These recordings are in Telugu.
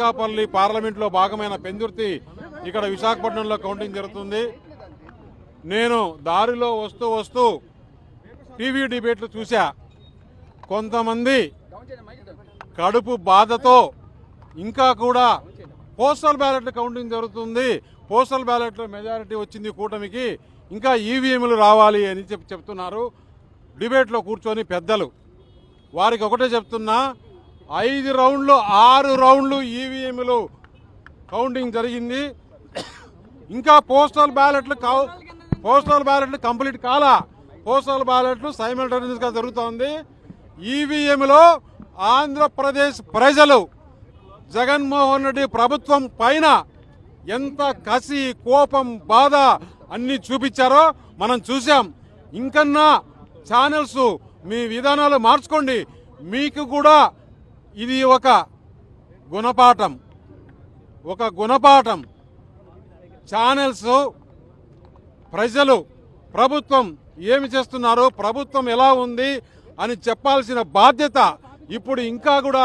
అనకాపల్లి పార్లమెంట్లో భాగమైన పెందుర్తి ఇక్కడ విశాఖపట్నంలో కౌంటింగ్ జరుగుతుంది. నేను దారిలో వస్తూ టీవీ డిబేట్లు చూసా. కొంతమంది కడుపు బాధతో ఇంకా కూడా పోస్టల్ బ్యాలెట్ల కౌంటింగ్ జరుగుతుంది, పోస్టల్ బ్యాలెట్లో మెజారిటీ వచ్చింది కూటమికి, ఇంకా ఈవీఎంలు రావాలి అని చెప్తున్నారు. డిబేట్లో కూర్చొని పెద్దలు వారికి ఒకటే చెప్తున్నా, 5 రౌండ్లు 6 రౌండ్లు ఈవీఎంలు కౌంటింగ్ జరిగింది. ఇంకా పోస్టల్ బ్యాలెట్లు కంప్లీట్ కాలా. పోస్టల్ బ్యాలెట్లు సైమల్టేనియస్గా జరుగుతోంది. ఈవీఎంలో ఆంధ్రప్రదేశ్ ప్రజలు జగన్మోహన్ రెడ్డి ప్రభుత్వం పైన ఎంత కసి, కోపం, బాధ అన్ని చూపించారో మనం చూసాం. ఇంకన్నా ఛానల్స్ మీ విధానాలు మార్చుకోండి. మీకు కూడా ఇది ఒక గుణపాఠం. ఛానల్స్ ప్రజలు ప్రభుత్వం ఏమి చేస్తున్నారు, ప్రభుత్వం ఎలా ఉంది అని చెప్పాల్సిన బాధ్యత. ఇప్పుడు ఇంకా కూడా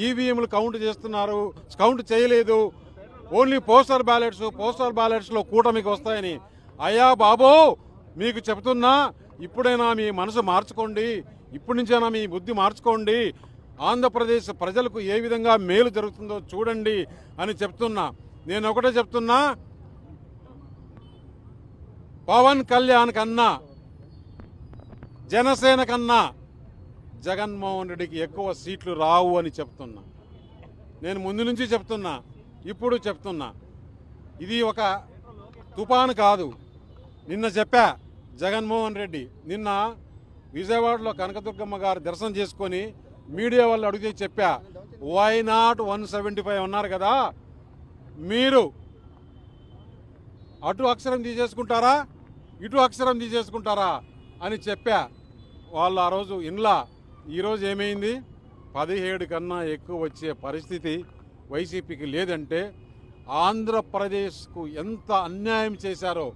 ఈవీఎంలు కౌంట్ చేయలేదు. ఓన్లీ పోస్టల్ బ్యాలెట్స్లో కూటమికి వస్తాయని. అయ్యా బాబు, మీకు చెప్తున్నా, ఇప్పుడైనా మీ మనసు మార్చుకోండి, ఇప్పటి నుంచైనా మీ బుద్ధి మార్చుకోండి. ఆంధ్రప్రదేశ్ ప్రజలకు ఏ విధంగా మేలు జరుగుతుందో చూడండి అని చెప్తున్నా. నేను ఒకటే చెప్తున్నా, పవన్ కళ్యాణ్ కన్నా, జనసేన కన్నా జగన్మోహన్ రెడ్డికి ఎక్కువ సీట్లు రావు అని చెప్తున్నా. నేను ముందు నుంచి చెప్తున్నా, ఇప్పుడు చెప్తున్నా. ఇది ఒక తుఫాను కాదు. నిన్న చెప్పా, జగన్మోహన్ రెడ్డి నిన్న విజయవాడలో కనకదుర్గమ్మ గారు దర్శనం చేసుకొని మీడియా వాళ్ళు అడిగితే చెప్పా, వై నాట్ 175 ఉన్నారు కదా, మీరు అటు అక్షరం తీసేసుకుంటారా, ఇటు అక్షరం తీసేసుకుంటారా అని చెప్పా. వాళ్ళు ఆ రోజు ఇన్లా. ఈరోజు ఏమైంది? 17 కన్నా ఎక్కువ వచ్చే పరిస్థితి వైసీపీకి లేదంటే ఆంధ్రప్రదేశ్కు ఎంత అన్యాయం చేశారో